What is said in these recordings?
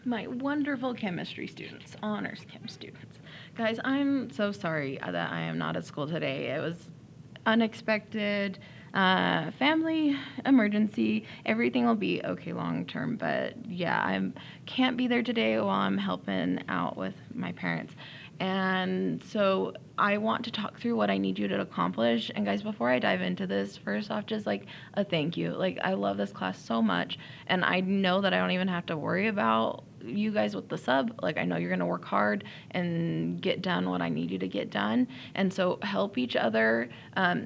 my wonderful chemistry students, honors chem students. Guys, I'm so sorry that I am not at school today. It was unexpected, family emergency. Everything will be okay long term, but yeah, I can't be there today while I'm helping out with my parents. And so I want to talk through what I need you to accomplish. And guys, before I dive into this, first off, just like a thank you. Like, I love this class so much, and I know that I don't even have to worry about you guys with the sub. Like, I know you're going to work hard and get done what I need you to get done. And so help each other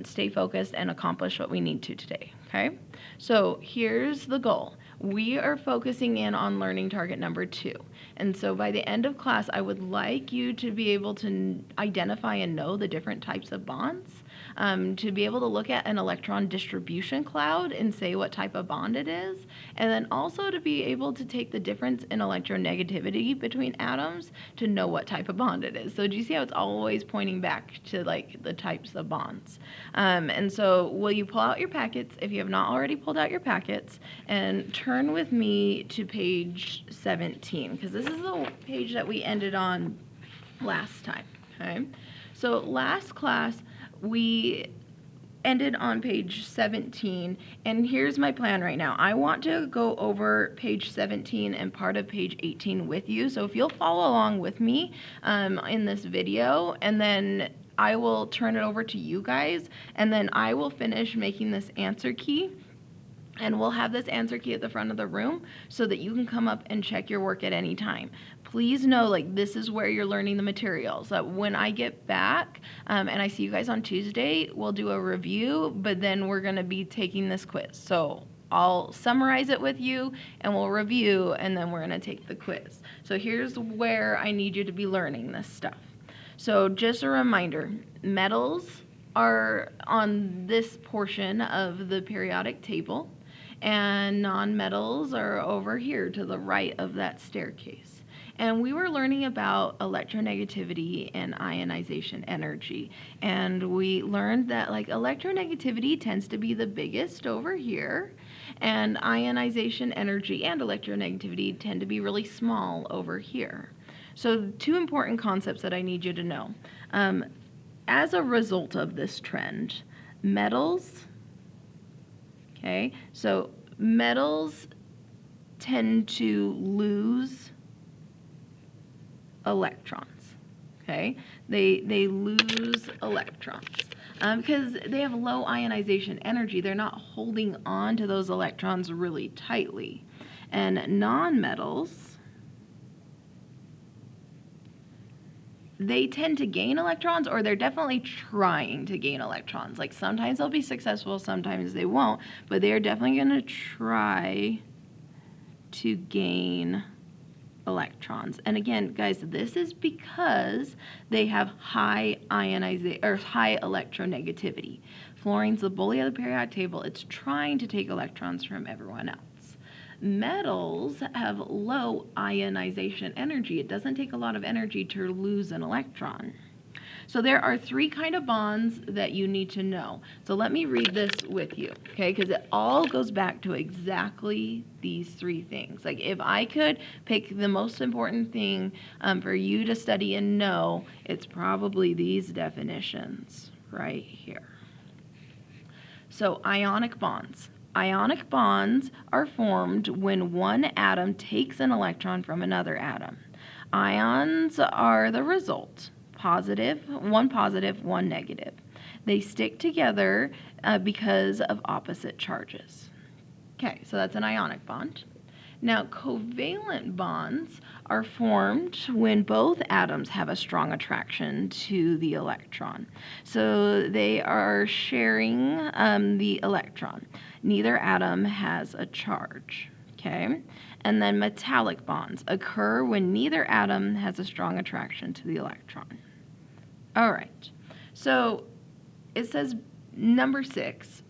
stay focused and accomplish what we need to today. Okay? So here's the goal. We are focusing in on learning target number 2. And so by the end of class, I would like you to be able to identify and know the different types of bonds, to be able to look at an electron distribution cloud and say what type of bond it is, and then also to be able to take the difference in electronegativity between atoms to know what type of bond it is. So do you see how it's always pointing back to like the types of bonds? And so will you pull out your packets if you have not already pulled out your packets, and turn with me to page 17, because this is the page that we ended on last time. Okay, so last class we ended on page 17, and here's my plan right now. I want to go over page 17 and part of page 18 with you, so if you'll follow along with me in this video, and then I will turn it over to you guys, and then I will finish making this answer key. And we'll have this answer key at the front of the room so that you can come up and check your work at any time. Please know, like, this is where you're learning the materials. That when I get back and I see you guys on Tuesday, we'll do a review, but then we're going to be taking this quiz. So I'll summarize it with you and we'll review, and then we're going to take the quiz. So here's where I need you to be learning this stuff. So just a reminder, metals are on this portion of the periodic table, and nonmetals are over here to the right of that staircase. And we were learning about electronegativity and ionization energy. And we learned that like electronegativity tends to be the biggest over here, and ionization energy and electronegativity tend to be really small over here. So 2 important concepts that I need you to know. As a result of this trend, metals, okay, so metals tend to lose electrons, okay? They lose electrons because they have low ionization energy. They're not holding on to those electrons really tightly. And nonmetals, they tend to gain electrons, or they're definitely trying to gain electrons. Like sometimes they'll be successful, sometimes they won't, but they are definitely going to try to gain electrons. And again, guys, this is because they have high ionization or high electronegativity. Fluorine's the bully of the periodic table. It's trying to take electrons from everyone else. Metals have low ionization energy. It doesn't take a lot of energy to lose an electron. So there are 3 kind of bonds that you need to know. So let me read this with you, okay? Because it all goes back to exactly these 3 things. Like if I could pick the most important thing for you to study and know, it's probably these definitions right here. So ionic bonds. Ionic bonds are formed when one atom takes an electron from another atom. Ions are the result. One positive, one negative. They stick together because of opposite charges. Okay, so that's an ionic bond. Now, covalent bonds are formed when both atoms have a strong attraction to the electron. So they are sharing the electron. Neither atom has a charge. Okay? And then metallic bonds occur when neither atom has a strong attraction to the electron. All right. So it says number 6.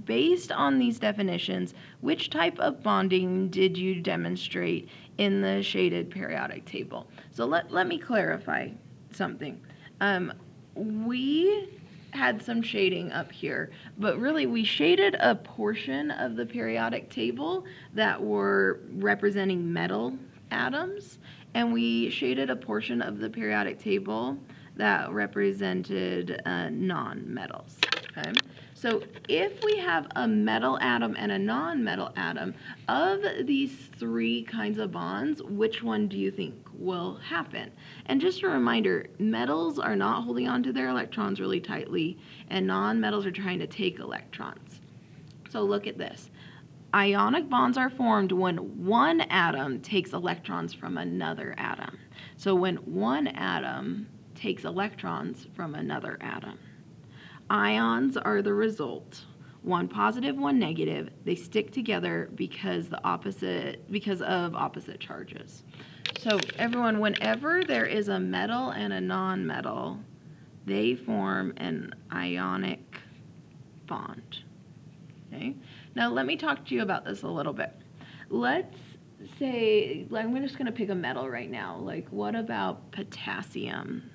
Based on these definitions, which type of bonding did you demonstrate in the shaded periodic table? So let me clarify something. We had some shading up here, but really we shaded a portion of the periodic table that were representing metal atoms, and we shaded a portion of the periodic table that represented non-metals. Okay? So if we have a metal atom and a non-metal atom, of these three kinds of bonds, which one do you think will happen? And just a reminder, metals are not holding on to their electrons really tightly, and non-metals are trying to take electrons. So look at this. Ionic bonds are formed when one atom takes electrons from another atom. So when one atom takes electrons from another atom. Ions are the result. One positive, one negative. They stick together because of opposite charges. So everyone, whenever there is a metal and a non-metal, they form an ionic bond. Okay? Now let me talk to you about this a little bit. Let's say, I'm just going to pick a metal right now. Like, what about potassium?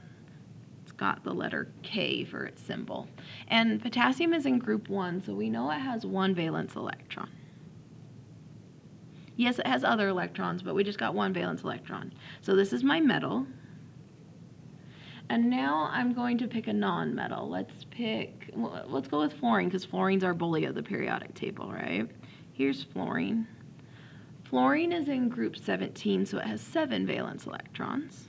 It's got the letter K for its symbol. And potassium is in group 1, so we know it has one valence electron. Yes, it has other electrons, but we just got one valence electron. So this is my metal. And now I'm going to pick a non-metal. Let's go with fluorine, because fluorine's our bully of the periodic table, right? Here's fluorine. Fluorine is in group 17, so it has 7 valence electrons.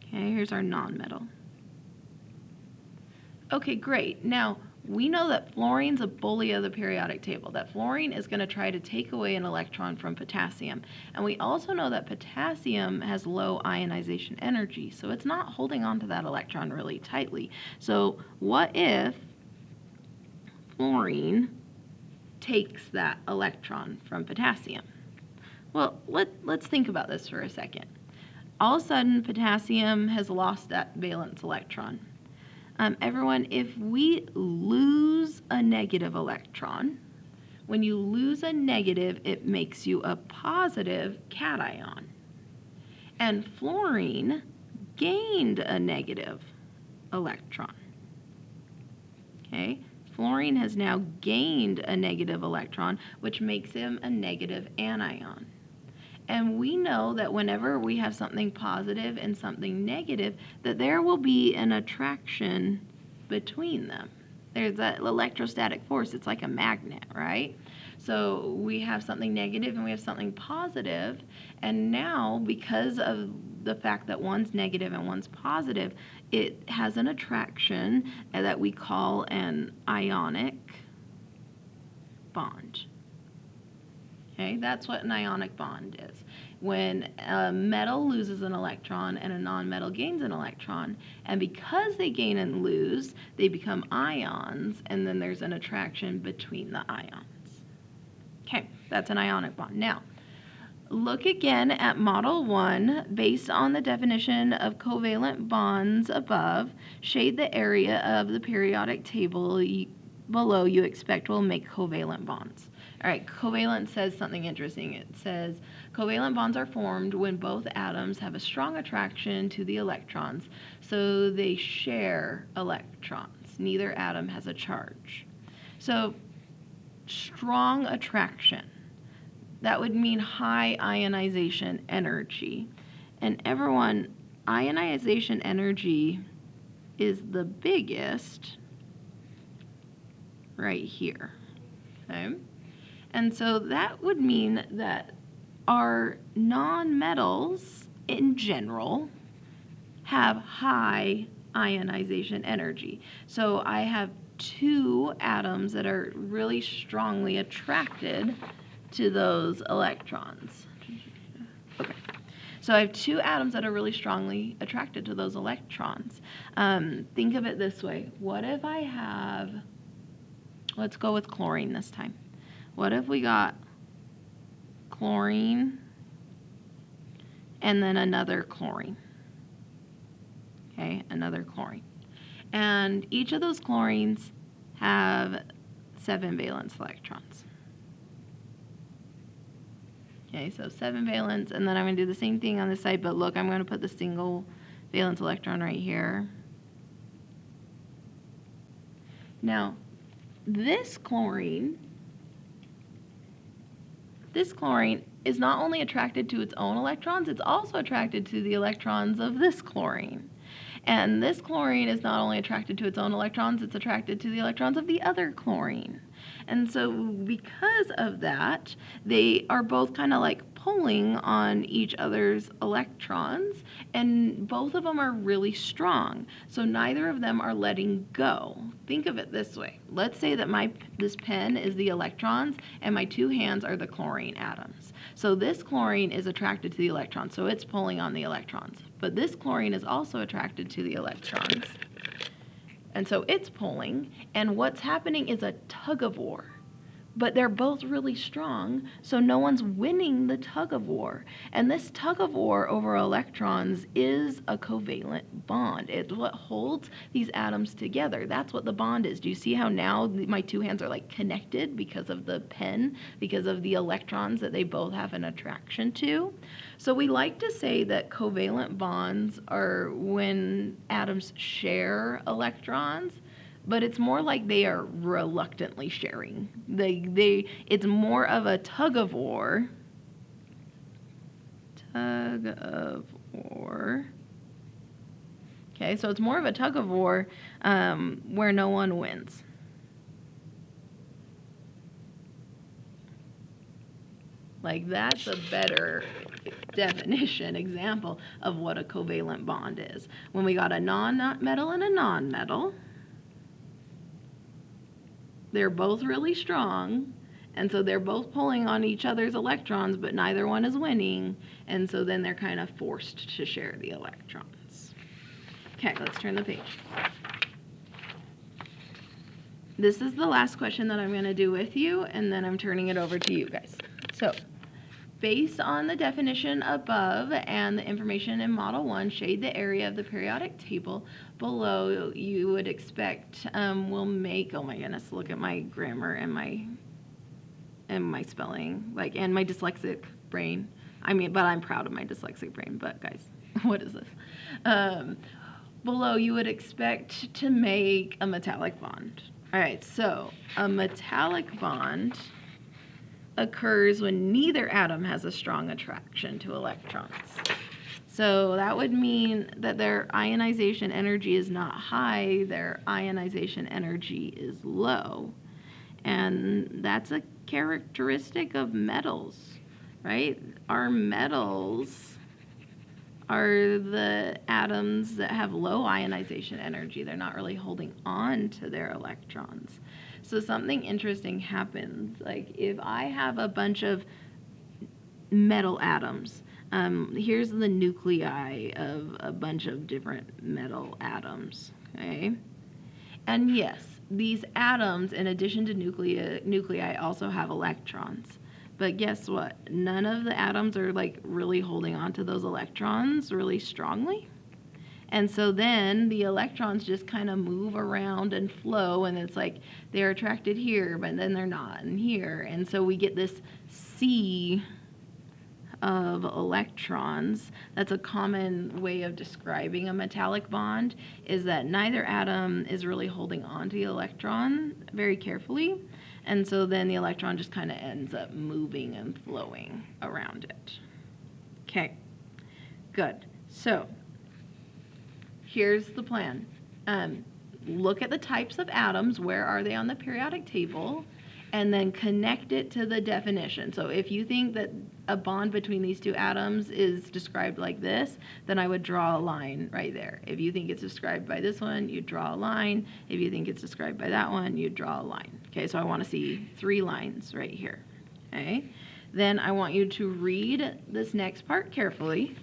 Okay, here's our non-metal. Okay, great. Now, we know that fluorine's a bully of the periodic table, that fluorine is going to try to take away an electron from potassium. And we also know that potassium has low ionization energy, so it's not holding on to that electron really tightly. So what if fluorine takes that electron from potassium? Well, let's think about this for a second. All of a sudden, potassium has lost that valence electron. Everyone, if we lose a negative electron, when you lose a negative, it makes you a positive cation. And fluorine gained a negative electron. Okay? Fluorine has now gained a negative electron, which makes him a negative anion. And we know that whenever we have something positive and something negative, that there will be an attraction between them. There's that electrostatic force. It's like a magnet, right? So we have something negative and we have something positive. And now, because of the fact that one's negative and one's positive, it has an attraction that we call an ionic bond. Okay, that's what an ionic bond is. When a metal loses an electron and a non-metal gains an electron, and because they gain and lose, they become ions, and then there's an attraction between the ions. Okay, that's an ionic bond. Now, look again at Model 1. Based on the definition of covalent bonds above, shade the area of the periodic table below you expect will make covalent bonds. All right, covalent says something interesting. It says covalent bonds are formed when both atoms have a strong attraction to the electrons, so they share electrons. Neither atom has a charge. So strong attraction, that would mean high ionization energy. And everyone, ionization energy is the biggest right here, okay? And so that would mean that our non-metals in general have high ionization energy. So I have 2 atoms that are really strongly attracted to those electrons. Okay. So I have 2 atoms that are really strongly attracted to those electrons. Think of it this way. What if I have, let's go with chlorine this time. What if we got chlorine and then another chlorine? Okay, another chlorine. And each of those chlorines have 7 valence electrons. Okay, so 7 valence, and then I'm going to do the same thing on this side, but look, I'm going to put the single valence electron right here. Now, this chlorine this chlorine is not only attracted to its own electrons, it's also attracted to the electrons of this chlorine. And this chlorine is not only attracted to its own electrons, it's attracted to the electrons of the other chlorine. And so because of that, they are both kind of like pulling on each other's electrons, and both of them are really strong. So neither of them are letting go. Think of it this way. Let's say that this pen is the electrons and my two hands are the chlorine atoms. So this chlorine is attracted to the electrons, so it's pulling on the electrons. But this chlorine is also attracted to the electrons. And so it's pulling, and what's happening is a tug of war. But they're both really strong, so no one's winning the tug of war. And this tug of war over electrons is a covalent bond. It's what holds these atoms together. That's what the bond is. Do you see how now my two hands are like connected because of the pen, because of the electrons that they both have an attraction to? So we like to say that covalent bonds are when atoms share electrons, but it's more like they are reluctantly sharing. It's more of a tug of war. Tug of war. Okay, so it's more of a tug of war where no one wins. Like, that's a better definition, example of what a covalent bond is. When we got a non-metal and a non-metal, they're both really strong, and so they're both pulling on each other's electrons, but neither one is winning, and so then they're kind of forced to share the electrons. Okay, let's turn the page. This is the last question that I'm going to do with you, and then I'm turning it over to you guys. So, based on the definition above and the information in Model 1, shade the area of the periodic table below you would expect will make, oh my goodness, look at my grammar and my spelling, like, and my dyslexic brain. I mean, but I'm proud of my dyslexic brain, but guys, what is this? Below you would expect to make a metallic bond. All right, so a metallic bond occurs when neither atom has a strong attraction to electrons. So that would mean that their ionization energy is not high, their ionization energy is low. And that's a characteristic of metals, right? Our metals are the atoms that have low ionization energy. They're not really holding on to their electrons. So something interesting happens. Like if I have a bunch of metal atoms, here's the nuclei of a bunch of different metal atoms, okay? And yes, these atoms, in addition to nuclei also have electrons. But guess what? None of the atoms are like really holding on to those electrons really strongly. And so then the electrons just kind of move around and flow, and it's like they're attracted here, but then they're not, and here. And so we get this sea of electrons. That's a common way of describing a metallic bond, is that neither atom is really holding on to the electron very carefully. And so then the electron just kind of ends up moving and flowing around it. Okay, good. So here's the plan. Look at the types of atoms, where are they on the periodic table, and then connect it to the definition. So if you think that a bond between these two atoms is described like this, then I would draw a line right there. If you think it's described by this one, you draw a line. If you think it's described by that one, you draw a line. Okay, so I want to see 3 lines right here. Okay, then I want you to read this next part carefully.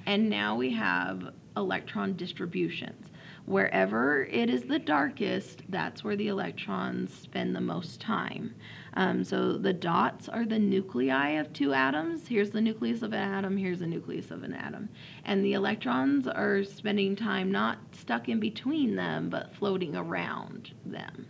And now we have electron distributions. Wherever it is the darkest, that's where the electrons spend the most time. So the dots are the nuclei of 2 atoms. Here's the nucleus of an atom, here's the nucleus of an atom. And the electrons are spending time not stuck in between them, but floating around them.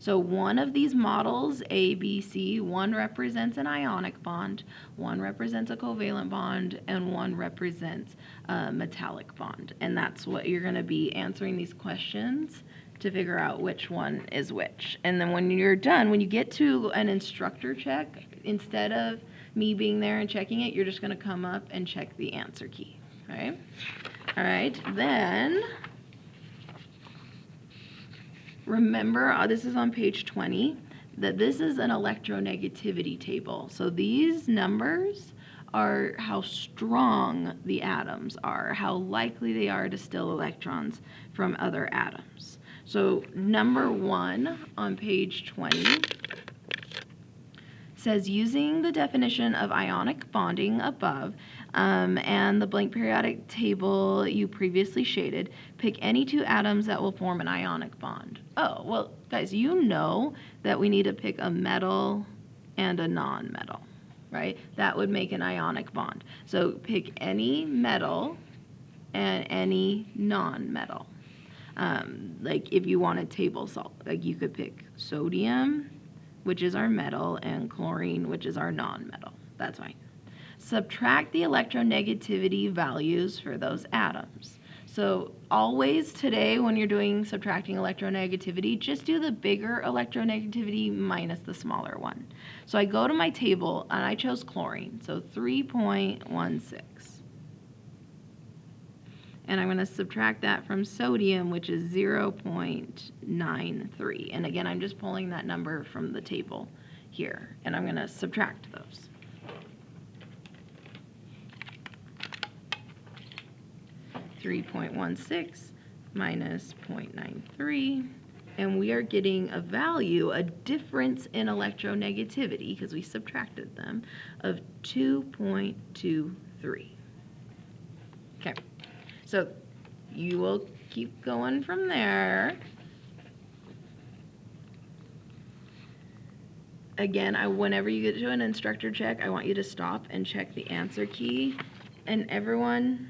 So one of these models, A, B, C, one represents an ionic bond, one represents a covalent bond, and one represents a metallic bond. And that's what you're going to be answering these questions to figure out which one is which. And then when you're done, when you get to an instructor check, instead of me being there and checking it, you're just going to come up and check the answer key. Okay? All right, then remember, this is on page 20, that this is an electronegativity table. So these numbers are how strong the atoms are, how likely they are to steal electrons from other atoms. So number 1 on page 20 says, using the definition of ionic bonding above and the blank periodic table you previously shaded, pick any 2 atoms that will form an ionic bond. Oh, well, guys, you know that we need to pick a metal and a non-metal, right? That would make an ionic bond. So pick any metal and any non-metal. Like if you wanted table salt, like you could pick sodium, which is our metal, and chlorine, which is our non-metal. That's fine. Subtract the electronegativity values for those atoms. So always today when you're doing subtracting electronegativity, just do the bigger electronegativity minus the smaller one. So I go to my table and I chose chlorine, so 3.16. And I'm going to subtract that from sodium, which is 0.93. And again, I'm just pulling that number from the table here, and I'm going to subtract those. (3.16 minus 0.93), and we are getting a value, a difference in electronegativity, because we subtracted them, of 2.23. Okay. So you will keep going from there. Again, whenever you get to an instructor check, I want you to stop and check the answer key. And everyone,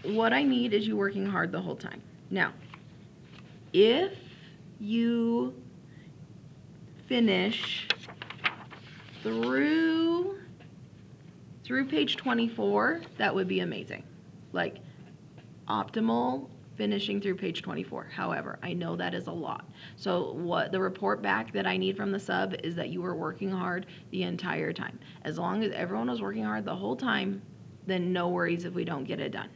what I need is you working hard the whole time. Now, if you finish through page 24, that would be amazing. Like optimal finishing through page 24. However, I know that is a lot. So what the report back that I need from the sub is that you were working hard the entire time. As long as everyone was working hard the whole time, then no worries if we don't get it done.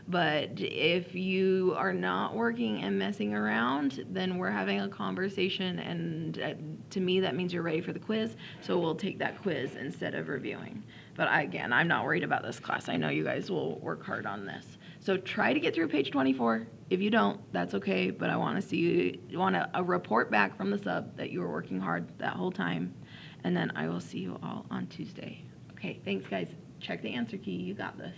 But if you are not working and messing around, then we're having a conversation, and to me that means you're ready for the quiz, so we'll take that quiz instead of reviewing. But again, I'm not worried about this class. I know you guys will work hard on this. So try to get through page 24. If you don't, that's okay, but I want to see you want a report back from the sub that you were working hard that whole time, and then I will see you all on Tuesday. Okay, thanks guys. Check the answer key. You got this.